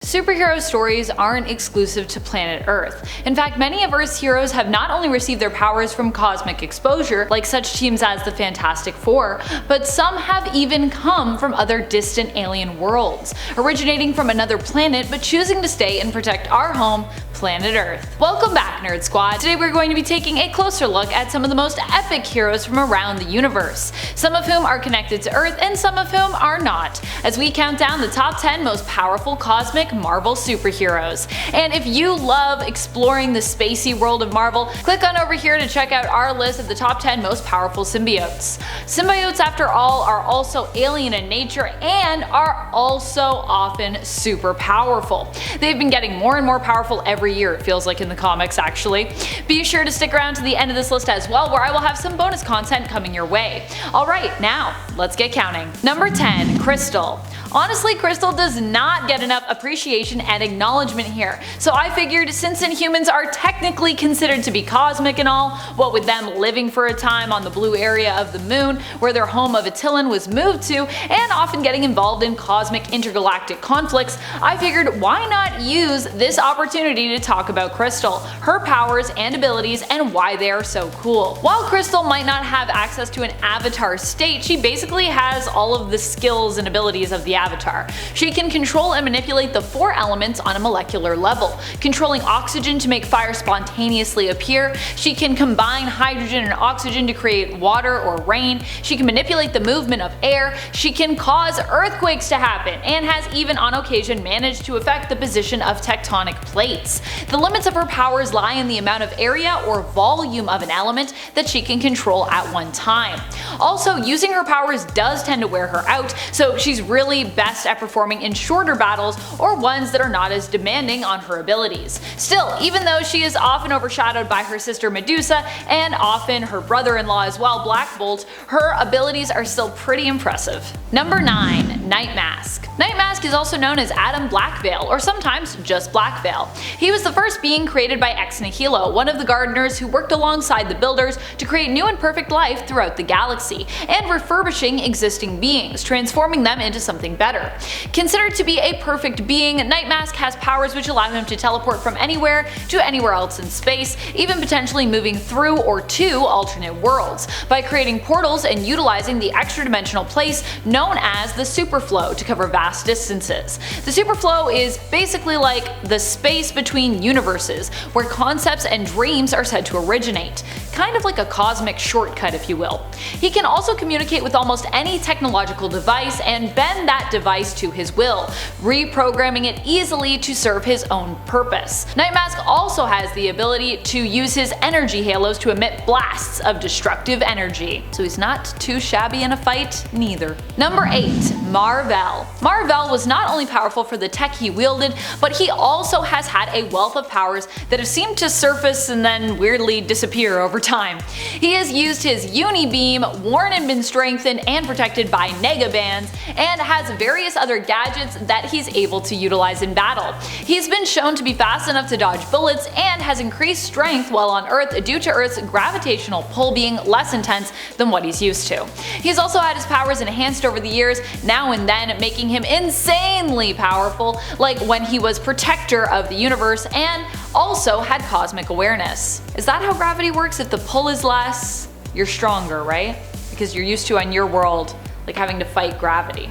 Superhero stories aren't exclusive to planet Earth. In fact, many of Earth's heroes have not only received their powers from cosmic exposure, like such teams as the Fantastic Four, but some have even come from other distant alien worlds, originating from another planet but choosing to stay and protect our home, planet Earth. Welcome back, Nerd Squad! Today we're going to be taking a closer look at some of the most epic heroes from around the universe, some of whom are connected to Earth and some of whom are not, as we count down the top 10 most powerful cosmic Marvel superheroes. And if you love exploring the spacey world of Marvel, click on over here to check out our list of the top 10 most powerful symbiotes. Symbiotes, after all, are also alien in nature and are also often super powerful. They've been getting more and more powerful every year, it feels like in the comics actually. Be sure to stick around to the end of this list as well, where I will have some bonus content coming your way. Alright, now let's get counting. Number 10. Crystal. Honestly, Crystal does not get enough appreciation and acknowledgement here, so I figured since Inhumans are technically considered to be cosmic and all, what with them living for a time on the blue area of the moon where their home of Attilan was moved to, and often getting involved in cosmic intergalactic conflicts, I figured why not use this opportunity to talk about Crystal, her powers and abilities, and why they are so cool. While Crystal might not have access to an avatar state, she basically has all of the skills and abilities of the Avatar. She can control and manipulate the 4 elements on a molecular level, controlling oxygen to make fire spontaneously appear. She can combine hydrogen and oxygen to create water or rain. She can manipulate the movement of air. She can cause earthquakes to happen, and has even on occasion managed to affect the position of tectonic plates. The limits of her powers lie in the amount of area or volume of an element that she can control at one time. Also, using her powers does tend to wear her out, so she's really best at performing in shorter battles or ones that are not as demanding on her abilities. Still, even though she is often overshadowed by her sister Medusa and often her brother-in-law as well, Black Bolt, her abilities are still pretty impressive. Number 9. NIGHTMASK. NIGHTMASK is also known as Adam Blackveil, or sometimes just Blackveil. He was the first being created by Ex Nihilo, one of the gardeners who worked alongside the Builders to create new and perfect life throughout the galaxy, and refurbishing existing beings, transforming them into something better. Considered to be a perfect being, NIGHTMASK has powers which allow him to teleport from anywhere to anywhere else in space, even potentially moving through or to alternate worlds, by creating portals and utilizing the extra-dimensional place known as the superflow to cover vast distances. The superflow is basically like the space between universes, where concepts and dreams are said to originate. Kind of like a cosmic shortcut, if you will. He can also communicate with almost any technological device and bend that device to his will, reprogramming it easily to serve his own purpose. NIGHTMASK also has the ability to use his energy halos to emit blasts of destructive energy, so he's not too shabby in a fight neither. Number 8. MAR-VELL. MAR-VELL was not only powerful for the tech he wielded, but he also has had a wealth of powers that have seemed to surface and then weirdly disappear over time. He has used his Unibeam, worn and been strengthened and protected by negabands, and has various other gadgets that he's able to utilize in battle. He's been shown to be fast enough to dodge bullets and has increased strength while on Earth due to Earth's gravitational pull being less intense than what he's used to. He's also had his powers enhanced over the years, now and then making him insanely powerful, like when he was protector of the universe and also had cosmic awareness. Is that how gravity works? If the pull is less, you're stronger, right? Because you're used to on your world like having to fight gravity.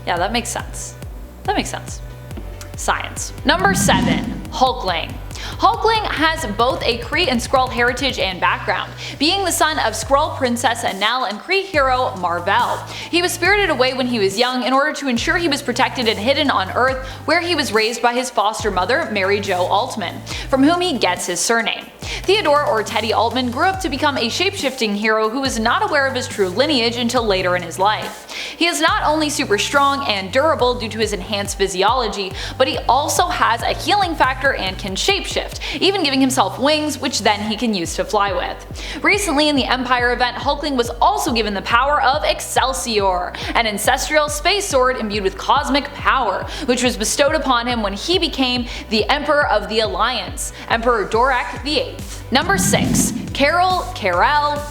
Yeah, that makes sense. That makes sense. Science. Number 7. HULKLING. HULKLING has both a Kree and Skrull heritage and background, being the son of Skrull Princess Anel and Kree hero MAR-VELL. He was spirited away when he was young in order to ensure he was protected and hidden on Earth, where he was raised by his foster mother, Mary Jo Altman, from whom he gets his surname. Theodore, or Teddy Altman, grew up to become a shape-shifting hero who was not aware of his true lineage until later in his life. He is not only super strong and durable due to his enhanced physiology, but he also has a healing factor and can shapeshift, even giving himself wings, which then he can use to fly with. Recently in the Empire event, HULKLING was also given the power of Excelsior, an ancestral space sword imbued with cosmic power, which was bestowed upon him when he became the Emperor of the Alliance, Emperor Dorak VIII. Number 6. Carol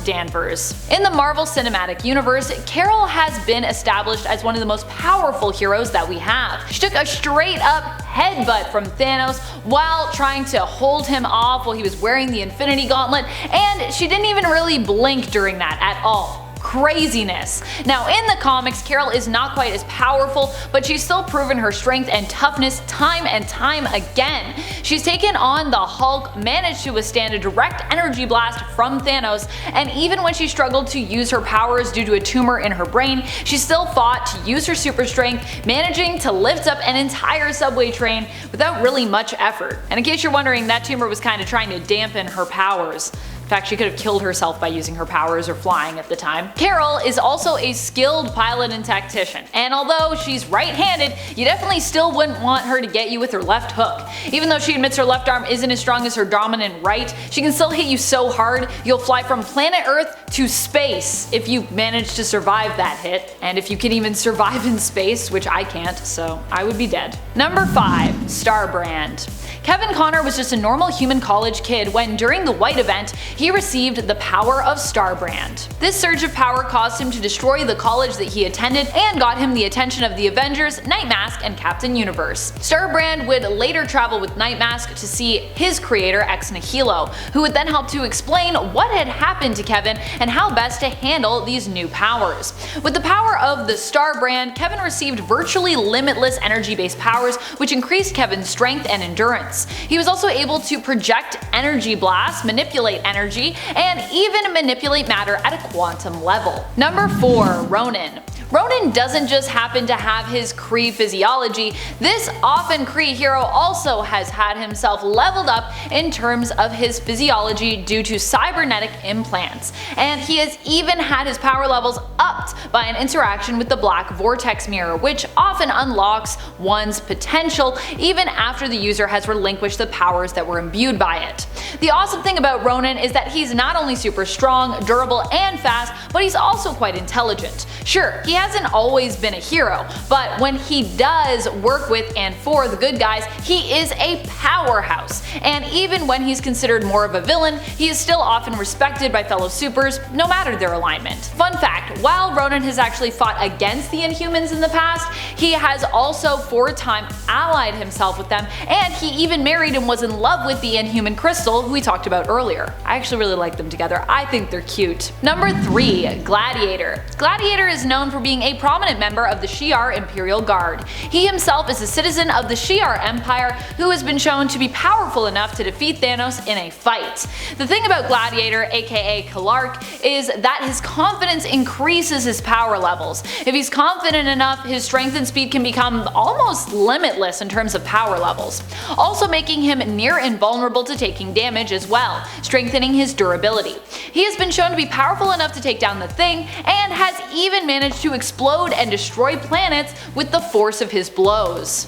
Danvers. In the Marvel Cinematic Universe, Carol has been established as one of the most powerful heroes that we have. She took a straight up headbutt from Thanos while trying to hold him off while he was wearing the Infinity Gauntlet, and she didn't even really blink during that at all. Craziness. Now in the comics, Carol is not quite as powerful, but she's still proven her strength and toughness time and time again. She's taken on the Hulk, managed to withstand a direct energy blast from Thanos, and even when she struggled to use her powers due to a tumor in her brain, she still fought to use her super strength, managing to lift up an entire subway train without really much effort. And in case you're wondering, that tumor was kind of trying to dampen her powers. In fact, she could have killed herself by using her powers or flying at the time. Carol is also a skilled pilot and tactician, and although she's right-handed, you definitely still wouldn't want her to get you with her left hook. Even though she admits her left arm isn't as strong as her dominant right, she can still hit you so hard you'll fly from planet Earth to space if you manage to survive that hit, and if you can even survive in space, which I can't, so I would be dead. Number 5. STARBRAND. Kevin Connor was just a normal human college kid when, during the White event, he received the power of STARBRAND. This surge of power caused him to destroy the college that he attended and got him the attention of the Avengers, NIGHTMASK, and Captain Universe. STARBRAND would later travel with NIGHTMASK to see his creator Ex Nihilo, who would then help to explain what had happened to Kevin and how best to handle these new powers. With the power of the STARBRAND, Kevin received virtually limitless energy-based powers, which increased Kevin's strength and endurance. He was also able to project energy blasts, manipulate energy, and even manipulate matter at a quantum level. Number 4. RONAN. Ronan doesn't just happen to have his Kree physiology, this often Kree hero also has had himself leveled up in terms of his physiology due to cybernetic implants, and he has even had his power levels upped by an interaction with the Black Vortex Mirror, which often unlocks one's potential even after the user has relinquished the powers that were imbued by it. The awesome thing about Ronan is that he's not only super strong, durable, and fast, but he's also quite intelligent. Sure, he hasn't always been a hero, but when he does work with and for the good guys, he is a powerhouse. And even when he's considered more of a villain, he is still often respected by fellow supers, no matter their alignment. Fun fact, while Ronan has actually fought against the Inhumans in the past, he has also for a time allied himself with them, and he even married and was in love with the Inhuman Crystal, who we talked about earlier. I actually really like them together, I think they're cute. Number 3. Gladiator. Gladiator is known for being a prominent member of the Shi'ar Imperial Guard. He himself is a citizen of the Shi'ar Empire who has been shown to be powerful enough to defeat Thanos in a fight. The thing about Gladiator, aka Clark, is that his confidence increases his power levels. If he's confident enough, his strength and speed can become almost limitless in terms of power levels, also making him near invulnerable to taking damage as well, strengthening his durability. He has been shown to be powerful enough to take down the Thing, and has even managed to explode and destroy planets with the force of his blows.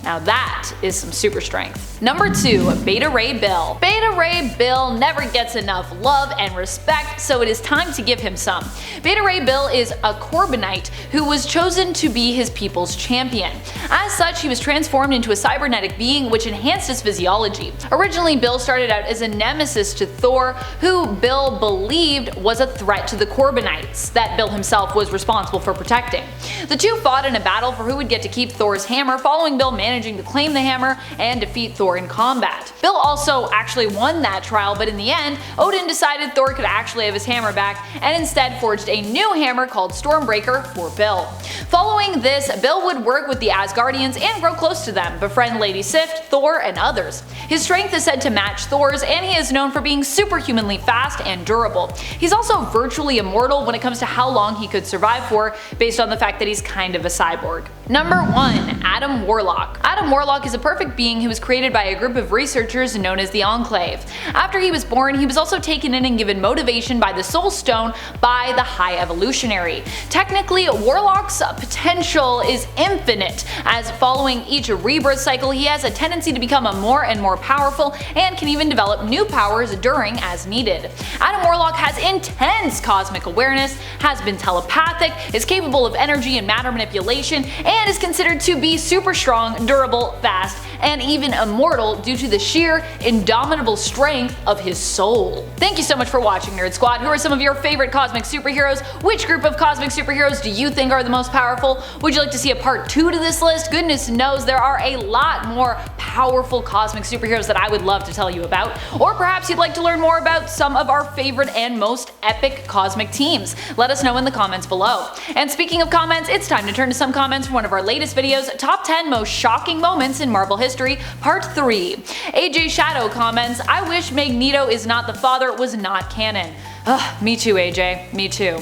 Now that is some super strength. Number 2. Beta Ray Bill. Beta Ray Bill never gets enough love and respect, so it is time to give him some. Beta Ray Bill is a Corbinite who was chosen to be his people's champion. As such, he was transformed into a cybernetic being which enhanced his physiology. Originally, Bill started out as a nemesis to Thor, who Bill believed was a threat to the Corbinites that Bill himself was responsible for protecting. The two fought in a battle for who would get to keep Thor's hammer, following Bill managing to claim the hammer and defeat Thor in combat. Bill also actually won that trial, but in the end, Odin decided Thor could actually have his hammer back and instead forged a new hammer called Stormbreaker for Bill. Following this, Bill would work with the Asgardians and grow close to them, befriend Lady Sif, Thor, and others. His strength is said to match Thor's, and he is known for being superhumanly fast and durable. He's also virtually immortal when it comes to how long he could survive for, based on the fact that he's kind of a cyborg. Number 1. Adam Warlock. Adam Warlock is a perfect being who was created by a group of researchers known as the Enclave. After he was born, he was also taken in and given motivation by the Soul Stone by the High Evolutionary. Technically, Warlock's potential is infinite, as following each rebirth cycle he has a tendency to become more and more powerful and can even develop new powers during as needed. Adam Warlock has intense cosmic awareness, has been telepathic, is capable of energy and matter manipulation, and is considered to be super strong, durable, durable, fast, and even immortal due to the sheer, indomitable strength of his soul. Thank you so much for watching, Nerd Squad. Who are some of your favorite cosmic superheroes? Which group of cosmic superheroes do you think are the most powerful? Would you like to see a part 2 to this list? Goodness knows there are a lot more powerful cosmic superheroes that I would love to tell you about. Or perhaps you'd like to learn more about some of our favorite and most epic cosmic teams. Let us know in the comments below. And speaking of comments, it's time to turn to some comments from one of our latest videos, Top 10 Most Shocking Moments in Marvel History, Part 3. AJ Shadow comments, I wish Magneto is not the father was not canon. Ugh, me too, AJ, me too.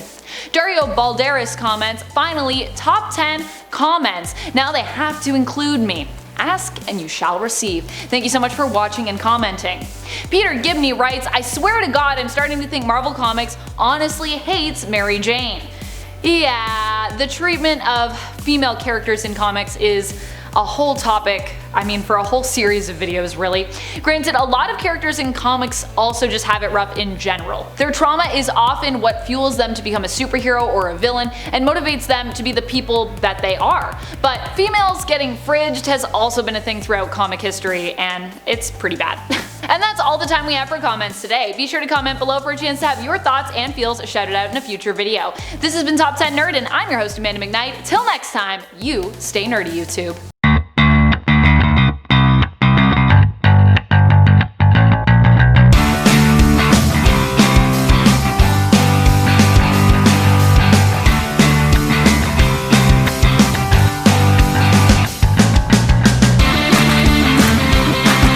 Dario Balderas comments, finally, top 10 comments. Now they have to include me. Ask and you shall receive. Thank you so much for watching and commenting. Peter Gibney writes, I swear to God I'm starting to think Marvel Comics honestly hates Mary Jane. Yeah, the treatment of female characters in comics is a whole topic, I mean for a whole series of videos really. Granted, a lot of characters in comics also just have it rough in general. Their trauma is often what fuels them to become a superhero or a villain and motivates them to be the people that they are. But females getting fridged has also been a thing throughout comic history, and it's pretty bad. And that's all the time we have for comments today. Be sure to comment below for a chance to have your thoughts and feels shouted out in a future video. This has been Top 10 Nerd and I'm your host Amanda McKnight. Till next time, you stay nerdy, YouTube.